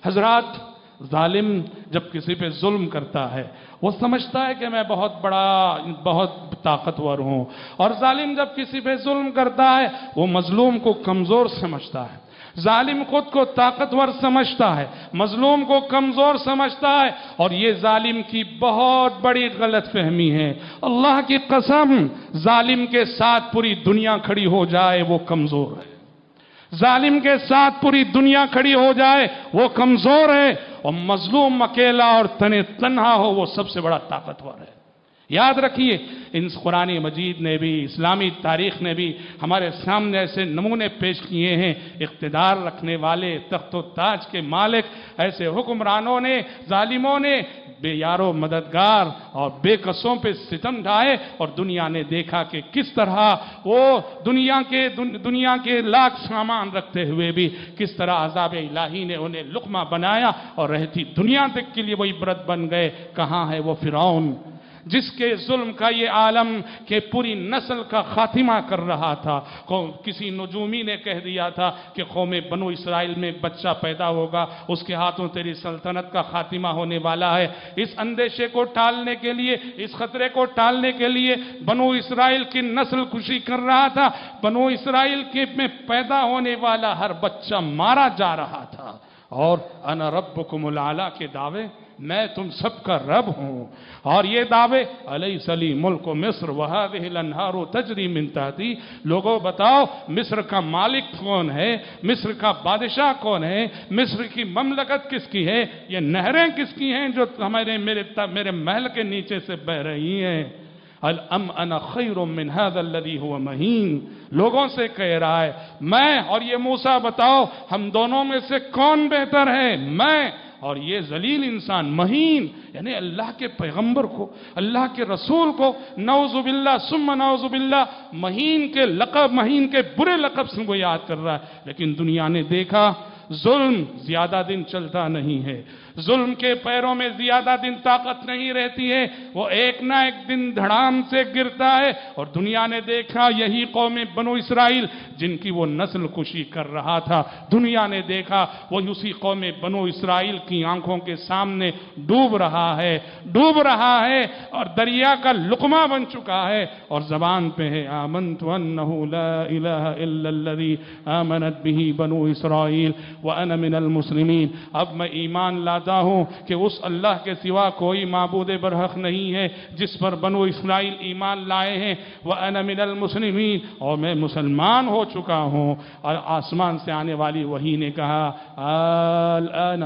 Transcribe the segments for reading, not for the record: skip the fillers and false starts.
حضرات، ظالم جب کسی پہ ظلم کرتا ہے وہ سمجھتا ہے کہ میں بہت طاقتور ہوں، اور ظالم جب کسی پہ ظلم کرتا ہے وہ مظلوم کو کمزور سمجھتا ہے۔ ظالم خود کو طاقتور سمجھتا ہے، مظلوم کو کمزور سمجھتا ہے، اور یہ ظالم کی بہت بڑی غلط فہمی ہے۔ اللہ کی قسم، ظالم کے ساتھ پوری دنیا کھڑی ہو جائے وہ کمزور ہے۔ ظالم کے ساتھ پوری دنیا کھڑی ہو جائے وہ کمزور ہے، اور مظلوم اکیلا اور تنہا ہو وہ سب سے بڑا طاقتور ہے۔ یاد رکھیے، ان قرآن مجید نے بھی، اسلامی تاریخ نے بھی ہمارے سامنے ایسے نمونے پیش کیے ہیں۔ اقتدار رکھنے والے، تخت و تاج کے مالک، ایسے حکمرانوں نے، ظالموں نے بے یارو مددگار اور بے قصوں پہ ستم ڈھائے، اور دنیا نے دیکھا کہ کس طرح وہ دنیا کے لاکھ سامان رکھتے ہوئے بھی کس طرح عذاب الہی نے انہیں لقمہ بنایا، اور رہتی دنیا تک کے لیے وہ عبرت بن گئے۔ کہاں ہے وہ فرعون جس کے ظلم کا یہ عالم کہ پوری نسل کا خاتمہ کر رہا تھا؟ کسی نجومی نے کہہ دیا تھا کہ قوم بنو اسرائیل میں بچہ پیدا ہوگا، اس کے ہاتھوں تیری سلطنت کا خاتمہ ہونے والا ہے۔ اس اندیشے کو ٹالنے کے لیے، اس خطرے کو ٹالنے کے لیے بنو اسرائیل کی نسل کشی کر رہا تھا۔ بنو اسرائیل میں پیدا ہونے والا ہر بچہ مارا جا رہا تھا، اور انا ربکم الاعلی کے دعوے، میں تم سب کا رب ہوں، اور یہ دعوے الیس لی ملک مصر وہذہ الانہار تجری من تحتی۔ لوگوں بتاؤ، مصر کا مالک کون ہے؟ مصر کا بادشاہ کون ہے؟ مصر کی مملکت کس کی ہے؟ یہ نہریں کس کی ہیں جو میرے محل کے نیچے سے بہ رہی ہیں؟ ام انا خیر من هذا الذي هو مہین۔ لوگوں سے کہہ رہا ہے میں اور یہ موسیٰ، بتاؤ ہم دونوں میں سے کون بہتر ہے؟ میں اور یہ ذلیل انسان مہین، یعنی اللہ کے پیغمبر کو، اللہ کے رسول کو نعوذ باللہ ثم نعوذ باللہ مہین کے برے لقب سے وہ یاد کر رہا ہے۔ لیکن دنیا نے دیکھا ظلم زیادہ دن چلتا نہیں ہے، ظلم کے پیروں میں زیادہ دن طاقت نہیں رہتی ہے، وہ ایک نہ ایک دن دھڑام سے گرتا ہے۔ اور دنیا نے دیکھا یہی قوم بنو اسرائیل جن کی وہ نسل کشی کر رہا تھا، دنیا نے دیکھا وہ اسی قوم بنو اسرائیل کی آنکھوں کے سامنے ڈوب رہا ہے اور دریا کا لقمہ بن چکا ہے، اور زبان پہ ہے آمنت انہ لا الہ الا الذی آمنت بہ بنو اسرائیل وَأَنَا مِنَ الْمُسْلِمِينَ۔ اب میں ایمان لاتا ہوں کہ اس اللہ کے سوا کوئی معبود برحق نہیں ہے جس پر بنو اسرائیل ایمان لائے ہیں، وَأَنَا مِنَ الْمُسْلِمِينَ، اور میں مسلمان ہو چکا ہوں۔ اور آسمان سے آنے والی وحی نے کہا الآن۔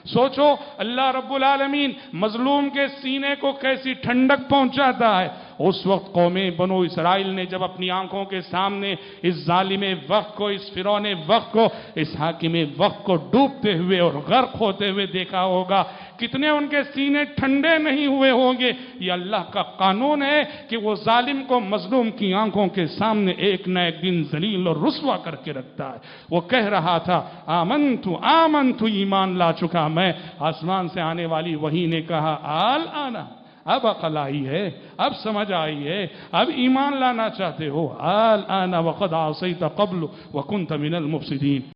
سوچو اللہ رب العالمین مظلوم کے سینے کو کیسی ٹھنڈک پہنچاتا ہے۔ اس وقت قوم بنو اسرائیل نے جب اپنی آنکھوں کے سامنے اس ظالم وقت کو، اس فرعون وقت کو، اس حاکم وقت کو ڈوبتے ہوئے اور غرق ہوتے ہوئے دیکھا ہوگا، کتنے ان کے سینے ٹھنڈے نہیں ہوئے ہوں گے۔ یہ اللہ کا قانون ہے کہ وہ ظالم کو مظلوم کی آنکھوں کے سامنے ایک نہ ایک دن ذلیل اور رسوا کر کے رکھتا ہے۔ وہ کہہ رہا تھا آمنت، ایمان لا چکا میں۔ آسمان سے آنے والی وحی نے کہا الآن، اب عقل آئی ہے، اب سمجھ آئی ہے، اب ایمان لانا چاہتے ہو؟ الآن وقد عصیت قبل وکنت من المفسدین۔